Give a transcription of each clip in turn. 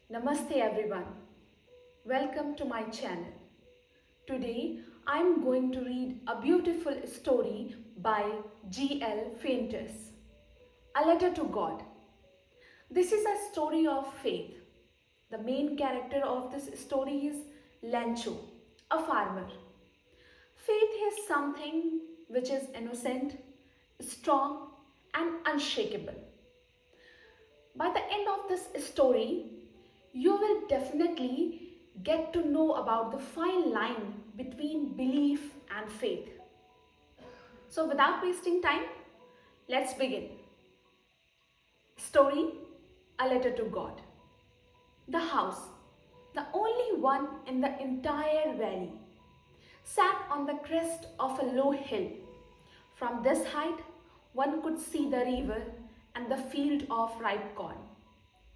Namaste everyone. Welcome to my channel. Today I am going to read a beautiful story by G.L. Fuentes, A Letter to God. This is a story of faith. The main character of this story is Lencho, a farmer. Faith is something which is innocent, strong, and unshakable. By the end of this story, you will definitely get to know about the fine line between belief and faith. So, without wasting time, let's begin. Story: A Letter to God. The house, the only one in the entire valley, sat on the crest of a low hill. From this height, one could see the river and the field of ripe corn,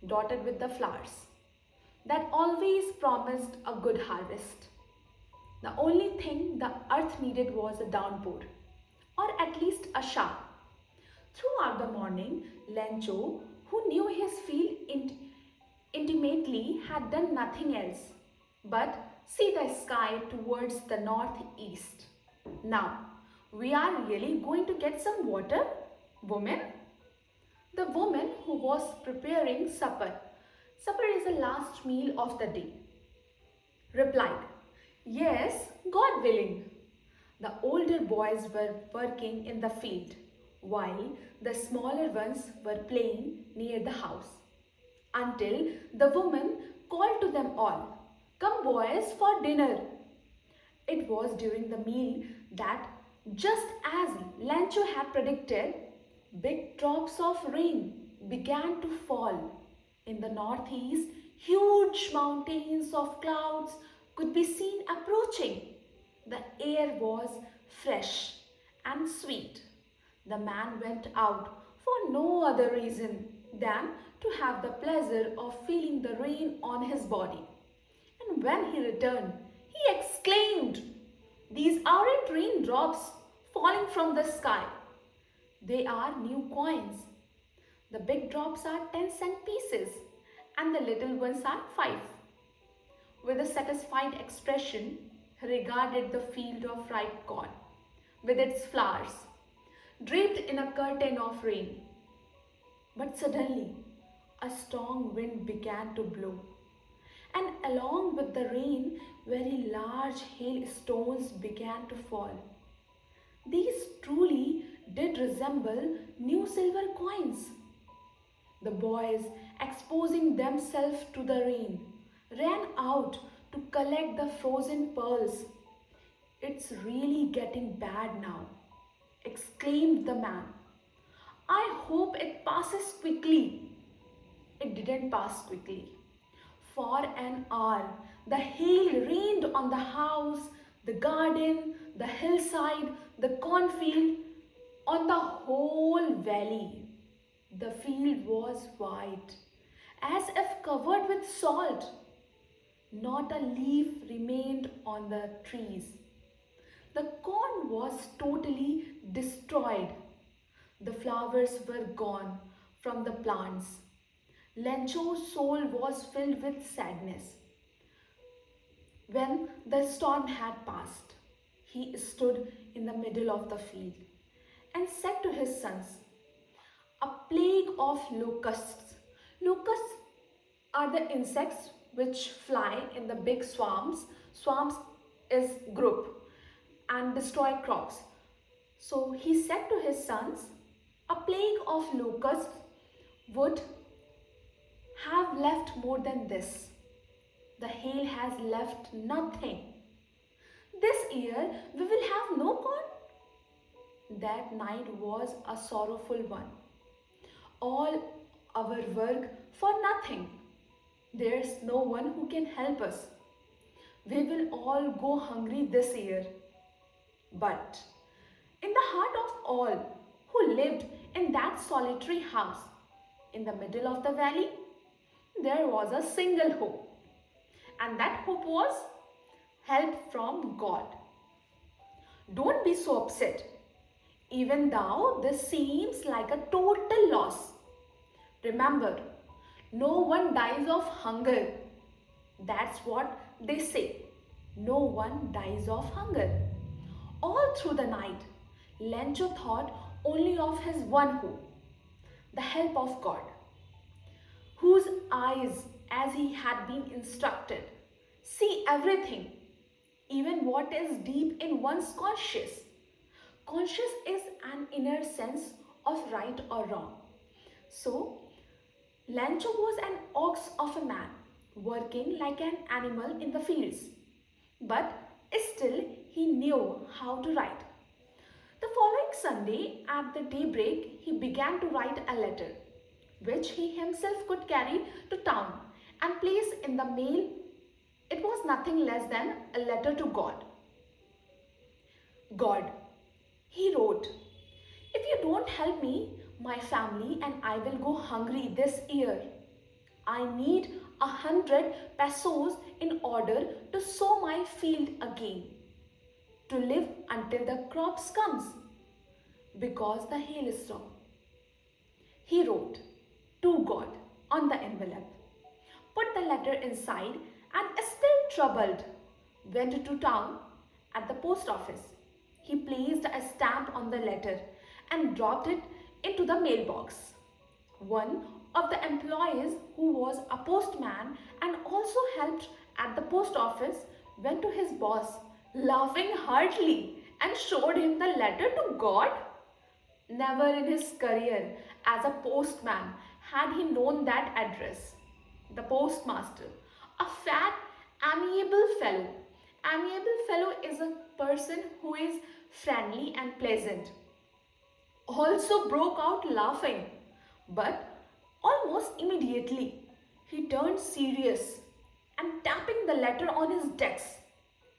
dotted with the flowers, that always promised a good harvest. The only thing the earth needed was a downpour, or at least a shower. Throughout the morning, Lencho, who knew his field intimately, had done nothing else but see the sky towards the northeast. Now, we are really going to get some water, woman? The woman who was preparing supper is the last meal of the day, replied, Yes, God willing. The older boys were working in the field, while the smaller ones were playing near the house, until the woman called to them all, Come, boys, for dinner. It was during the meal that, just as Lancho had predicted, big drops of rain began to fall. In the northeast, huge mountains of clouds could be seen approaching. The air was fresh and sweet. The man went out for no other reason than to have the pleasure of feeling the rain on his body. And when he returned, he exclaimed, These aren't raindrops falling from the sky. They are new coins. The big drops are 10-cent pieces and the little ones are 5. With a satisfied expression, he regarded the field of ripe corn with its flowers, draped in a curtain of rain. But suddenly, a strong wind began to blow, and along with the rain, very large hailstones began to fall. These truly did resemble new silver coins. The boys, exposing themselves to the rain, ran out to collect the frozen pearls. It's really getting bad now, exclaimed the man. I hope it passes quickly. It didn't pass quickly. For an hour, the hail rained on the house, the garden, the hillside, the cornfield, on the whole valley. The field was white, as if covered with salt. Not a leaf remained on the trees. The corn was totally destroyed. The flowers were gone from the plants. Lencho's soul was filled with sadness. When the storm had passed, he stood in the middle of the field and said to his sons, A plague of locusts. Locusts are the insects which fly in the big swamps. Swamps is group and destroy crops. So he said to his sons, A plague of locusts would have left more than this. The hail has left nothing. This year we will have no corn. That night was a sorrowful one. All our work for nothing. There's no one who can help us. We will all go hungry this year. But in the heart of all who lived in that solitary house in the middle of the valley, there was a single hope. And that hope was help from God. Don't be so upset. Even though this seems like a total loss. Remember, No one dies of hunger. That's what they say. No one dies of hunger. All through the night, Lencho thought only of his one hope, the help of God, whose eyes, as he had been instructed, see everything, even what is deep in one's conscience. Conscious is an inner sense of right or wrong. So, Lancho was an ox of a man, working like an animal in the fields. But still, he knew how to write. The following Sunday, at the daybreak, he began to write a letter, which he himself could carry to town and place in the mail. It was nothing less than a letter to God. God, he wrote, if you don't help me, my family and I will go hungry this year. I need 100 pesos in order to sow my field again, to live until the crops comes, because the hailstorm. He wrote to God on the envelope, put the letter inside, and still troubled, went to town at the post office. He placed a stamp on the letter and dropped it into the mailbox. One of the employees, who was a postman and also helped at the post office, went to his boss, laughing heartily, and showed him the letter to God. Never in his career as a postman had he known that address. The postmaster, a fat, amiable fellow. Amiable fellow is a person who is friendly and pleasant. Also broke out laughing, but almost immediately he turned serious and tapping the letter on his desk,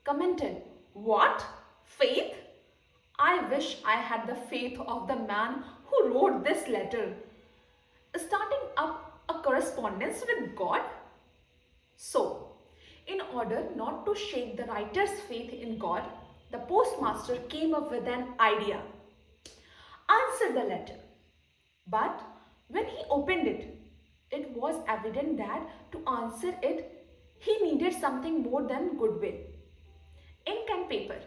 commented, "What? Faith? I wish I had the faith of the man who wrote this letter. Starting up a correspondence with God?" So, in order not to shake the writer's faith in God, the postmaster came up with an idea. Answer the letter. But when he opened it, it was evident that to answer it, he needed something more than goodwill, ink and paper.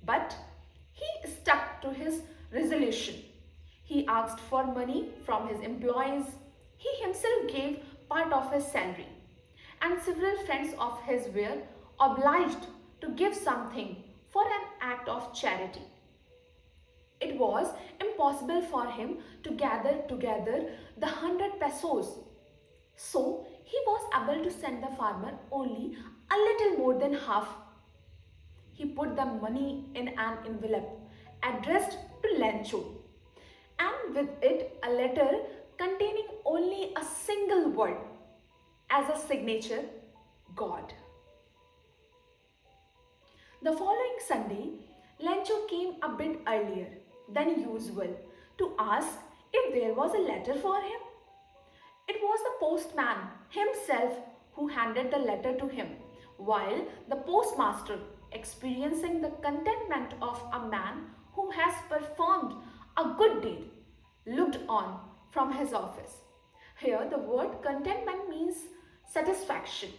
But he stuck to his resolution. He asked for money from his employees. He himself gave part of his salary, and several friends of his were obliged to give something for an act of charity. It was impossible for him to gather together the 100 pesos. So he was able to send the farmer only a little more than half. He put the money in an envelope addressed to Lencho, and with it a letter containing only a single word as a signature, God. The following Sunday, Lencho came a bit earlier than usual to ask if there was a letter for him. It was the postman himself who handed the letter to him, while the postmaster, experiencing the contentment of a man who has performed a good deed, looked on from his office. Here, the word contentment means satisfaction.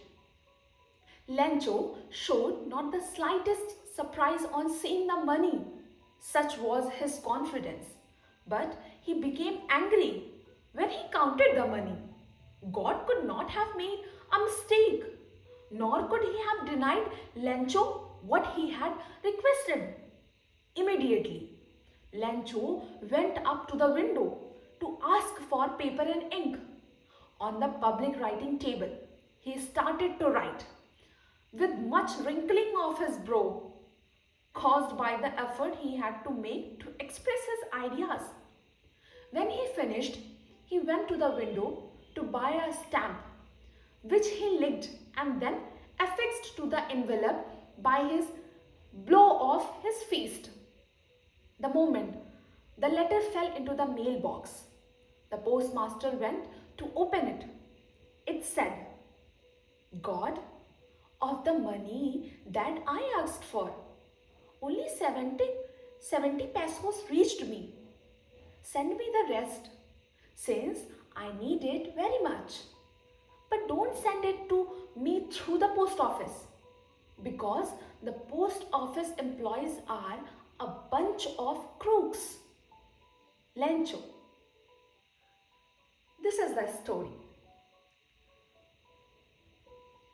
Lencho showed not the slightest surprise on seeing the money. Such was his confidence. But he became angry when he counted the money. God could not have made a mistake, nor could he have denied Lencho what he had requested. Immediately, Lencho went up to the window to ask for paper and ink. On the public writing table, he started to write, with much wrinkling of his brow, caused by the effort he had to make to express his ideas. When he finished, he went to the window to buy a stamp, which he licked and then affixed to the envelope by his blow of his fist. The moment the letter fell into the mailbox, the postmaster went to open it. It said, God, of the money that I asked for, only 70 pesos reached me. Send me the rest, since I need it very much. but don't send it to me through the post office, because the post office employees are a bunch of crooks. Lencho. This is the story.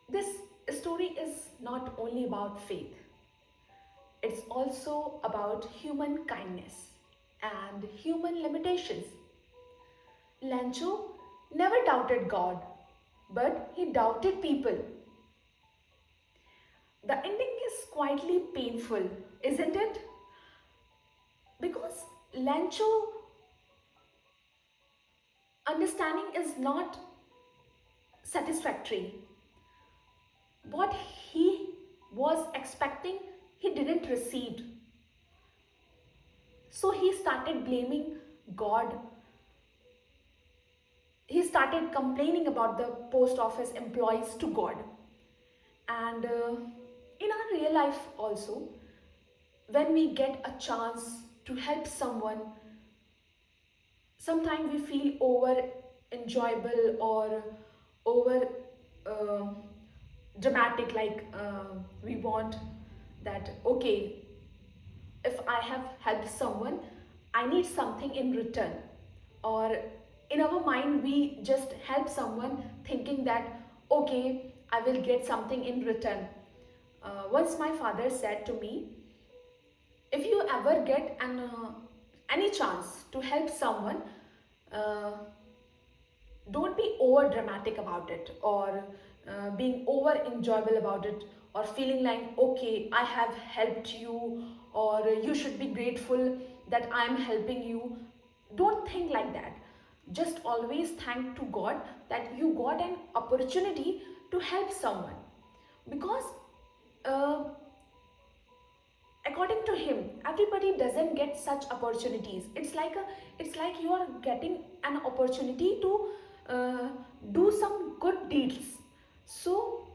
This story is not only about faith, it's also about human kindness and human limitations. Lencho never doubted God, but he doubted people. The ending is quietly painful, isn't it? Because Lencho understanding is not satisfactory. What he was expecting, he didn't receive. So he started blaming God. He started complaining about the post office employees to God. And in our real life also, when we get a chance to help someone, sometimes we feel over enjoyable or over uh, dramatic, like we want that, okay, if I have helped someone, I need something in return. Or in our mind, we just help someone thinking that, okay, I will get something in return. Once my father said to me, if you ever get any chance to help someone, uh, don't be over dramatic about it, or being over enjoyable about it, or feeling like, okay, I have helped you, or you should be grateful that I'm helping you. Don't think like that. Just always thank to God that you got an opportunity to help someone, because uh, according to him, everybody doesn't get such opportunities. It's like you are getting an opportunity to uh, do some good deeds. So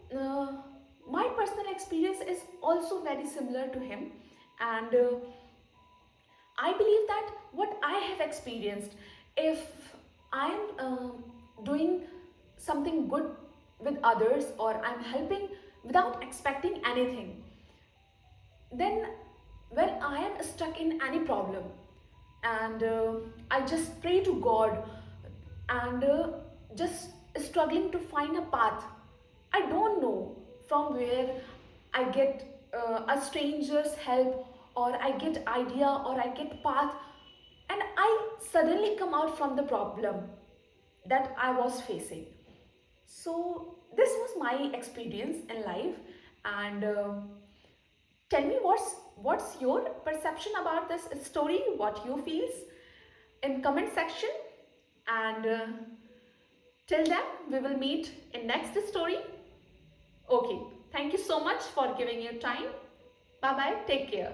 my personal experience is also very similar to him. And I believe that what I have experienced, if I'm doing something good with others, or I'm helping without expecting anything, then when I am stuck in any problem, and I just pray to God, and just struggling to find a path, I don't know from where I get a stranger's help, or I get idea, or I get path, and I suddenly come out from the problem that I was facing. So this was my experience in life. And tell me, what's your perception about this story? What you feels in comment section. And till then, we will meet in next story. Okay. Thank you so much for giving your time. Bye bye. Take care.